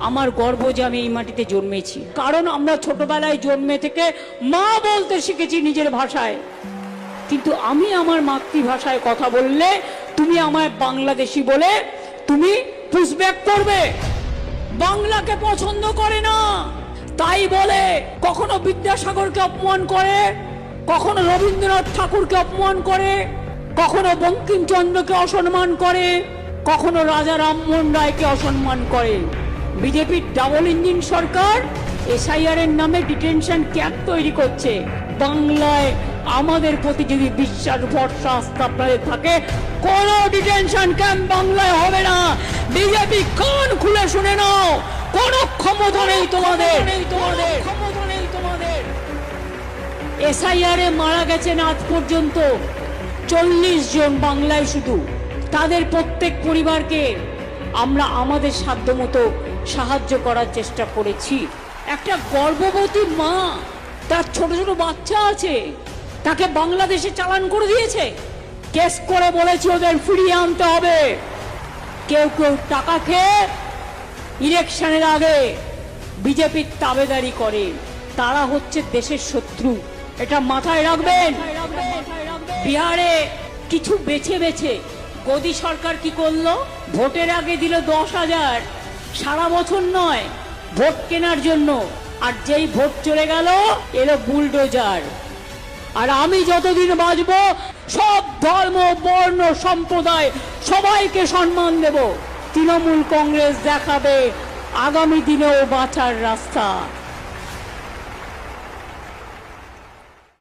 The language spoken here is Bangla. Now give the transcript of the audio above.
আমার গর্ব যে আমি এই মাটিতে জন্মেছি, কারণ আমরা ছোটবেলায় জন্মে থেকে মা বলতে শিখেছি নিজের ভাষায়। কিন্তু আমি আমার মাতৃভাষায় কথা বললে তুমি আমায় বাংলাদেশি বলে তুমি পুশব্যাক করবে। বাংলাকে পছন্দ করে না, তাই বলে কখনো বিদ্যাসাগরকে অপমান করে, কখনো রবীন্দ্রনাথ ঠাকুরকে অপমান করে, কখনো বঙ্কিমচন্দ্রকে অসম্মান করে, কখনো রাজা রামমোহন রায়কে অসম্মান করে। বিজেপির ডাবল ইঞ্জিন সরকার এসআইআর এর নামে ডিটেনশন ক্যাম্প তৈরি করছে। বাংলায় আমাদের প্রতি যদি বিশ্বাস ভরসা আস্থা আপনাদের থাকে, কোন ডিটেনশন ক্যাম্প বাংলায় হবে না। বিজেপি কান খুলে শুনে নাও, কোন ক্ষমতা নেই তোমাদের। এসআইআর এ মারা গেছেন আজ পর্যন্ত 40 জন বাংলায় শুধু। তাদের প্রত্যেক পরিবারকে আমরা আমাদের সাধ্যমতো সাহায্য করার চেষ্টা করেছি। একটা গর্ভবতী মা, তার ছোট ছোট বাচ্চা আছে, তাকে বাংলাদেশে চালান করে দিয়েছে। কেস করে বলেছে ওদের ফিরিয়ে আনতে হবে। কেউ কেউ টাকা খেয়ে ইলেকশনের আগে বিজেপির তাবেদারি করে, তারা হচ্ছে দেশের শত্রু। এটা মাথায় রাখবেন। বিহারে কিছু বেছে বেছে মোদী সরকার কি করলো, ভোটের আগে দিল 10,000, সারা বছর নয়, ভোট কেনার জন্য। আর যেই ভোট চলে গেল এলো বুলডোজার। আর আমি যতদিন বাঁচবো সব ধর্ম বর্ণ সম্প্রদায় সবাইকে সম্মান দেব। তৃণমূল কংগ্রেস দেখাবে আগামী দিনেও বাঁচার রাস্তা।